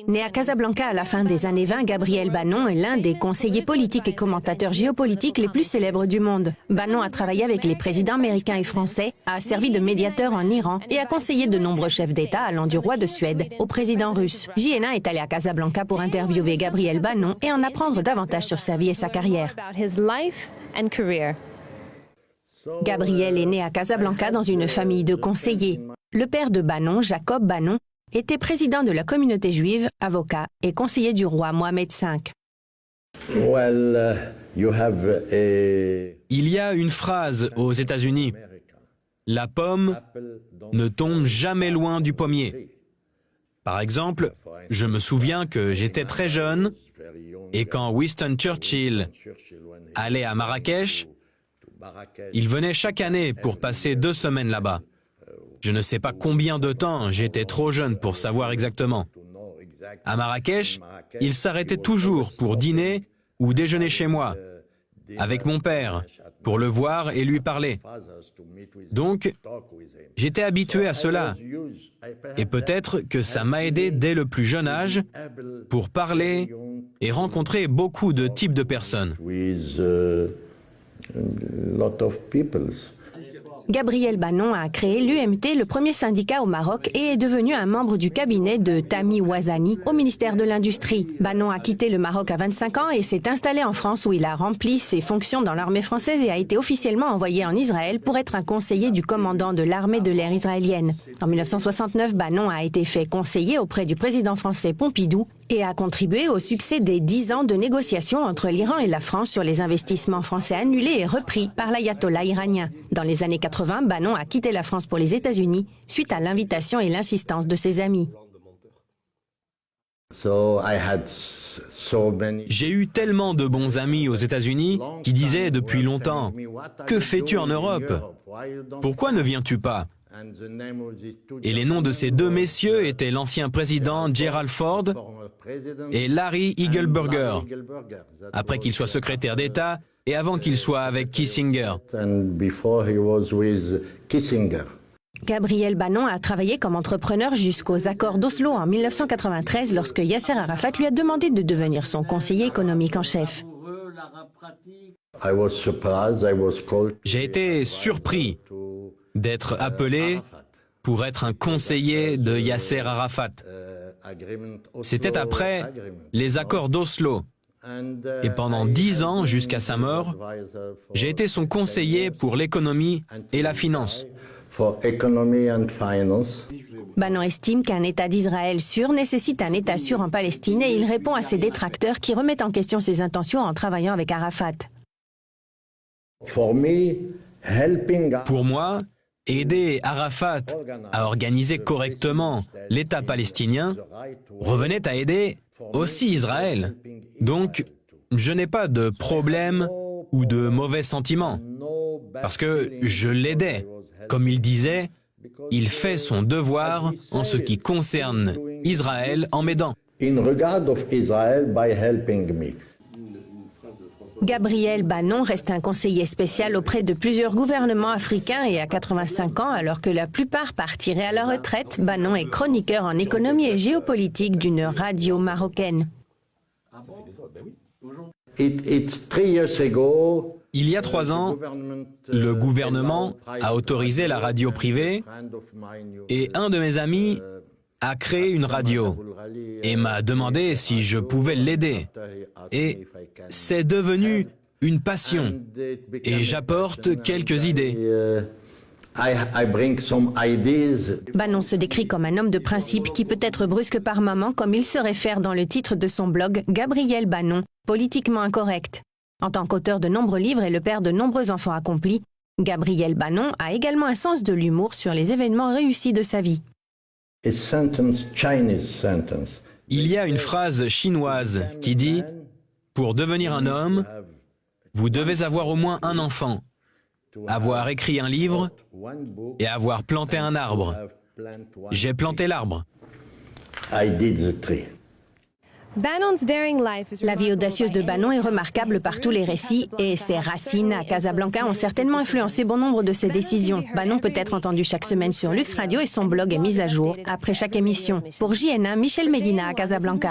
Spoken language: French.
Né à Casablanca à la fin des années 20, Gabriel Bannon est l'un des conseillers politiques et commentateurs géopolitiques les plus célèbres du monde. Bannon a travaillé avec les présidents américains et français, a servi de médiateur en Iran et a conseillé de nombreux chefs d'État allant du roi de Suède au président russe. JNA est allé à Casablanca pour interviewer Gabriel Bannon et en apprendre davantage sur sa vie et sa carrière. Gabriel est né à Casablanca dans une famille de conseillers. Le père de Bannon, Jacob Bannon, était président de la communauté juive, avocat et conseiller du roi Mohamed V. Il y a une phrase aux États-Unis. La pomme ne tombe jamais loin du pommier. Par exemple, je me souviens que j'étais très jeune et quand Winston Churchill allait à Marrakech, il venait chaque année pour passer 2 semaines là-bas. Je ne sais pas combien de temps, j'étais trop jeune pour savoir exactement. À Marrakech, il s'arrêtait toujours pour dîner ou déjeuner chez moi, avec mon père, pour le voir et lui parler. Donc, j'étais habitué à cela. Et peut-être que ça m'a aidé dès le plus jeune âge pour parler et rencontrer beaucoup de types de personnes. Gabriel Bannon a créé l'UMT, le premier syndicat au Maroc, et est devenu un membre du cabinet de Tami Ouazani au ministère de l'Industrie. Bannon a quitté le Maroc à 25 ans et s'est installé en France où il a rempli ses fonctions dans l'armée française et a été officiellement envoyé en Israël pour être un conseiller du commandant de l'armée de l'air israélienne. En 1969, Bannon a été fait conseiller auprès du président français Pompidou et a contribué au succès des 10 ans de négociations entre l'Iran et la France sur les investissements français annulés et repris par l'ayatollah iranien. Dans les années 80, Bannon a quitté la France pour les États-Unis suite à l'invitation et l'insistance de ses amis. J'ai eu tellement de bons amis aux États-Unis qui disaient depuis longtemps « Que fais-tu en Europe? Pourquoi ne viens-tu pas ?» Et les noms de ces 2 messieurs étaient l'ancien président Gerald Ford et Larry Eagleburger, après qu'il soit secrétaire d'État et avant qu'il soit avec Kissinger. Gabriel Bannon a travaillé comme entrepreneur jusqu'aux accords d'Oslo en 1993 lorsque Yasser Arafat lui a demandé de devenir son conseiller économique en chef. J'ai été surpris d'être appelé pour être un conseiller de Yasser Arafat. C'était après les accords d'Oslo. Et pendant 10 ans, jusqu'à sa mort, j'ai été son conseiller pour l'économie et la finance. Bannon estime qu'un État d'Israël sûr nécessite un État sûr en Palestine et il répond à ses détracteurs qui remettent en question ses intentions en travaillant avec Arafat. Pour moi, aider Arafat à organiser correctement l'État palestinien revenait à aider aussi Israël. Donc, je n'ai pas de problème ou de mauvais sentiments, parce que je l'aidais. Comme il disait, il fait son devoir en ce qui concerne Israël en m'aidant. Gabriel Bannon reste un conseiller spécial auprès de plusieurs gouvernements africains et à 85 ans, alors que la plupart partiraient à la retraite, Bannon est chroniqueur en économie et géopolitique d'une radio marocaine. Il y a 3 ans, le gouvernement a autorisé la radio privée et un de mes amis a créé une radio et m'a demandé si je pouvais l'aider. Et c'est devenu une passion et j'apporte quelques idées. Bannon se décrit comme un homme de principe qui peut être brusque par moments, comme il se réfère dans le titre de son blog Gabriel Bannon, politiquement incorrect. En tant qu'auteur de nombreux livres et le père de nombreux enfants accomplis, Gabriel Bannon a également un sens de l'humour sur les événements réussis de sa vie. Il y a une phrase chinoise qui dit « Pour devenir un homme, vous devez avoir au moins un enfant, avoir écrit un livre et avoir planté un arbre. J'ai planté l'arbre. » La vie audacieuse de Bannon est remarquable par tous les récits et ses racines à Casablanca ont certainement influencé bon nombre de ses décisions. Bannon peut être entendu chaque semaine sur Lux Radio et son blog est mis à jour après chaque émission. Pour JN1, Michel Medina à Casablanca.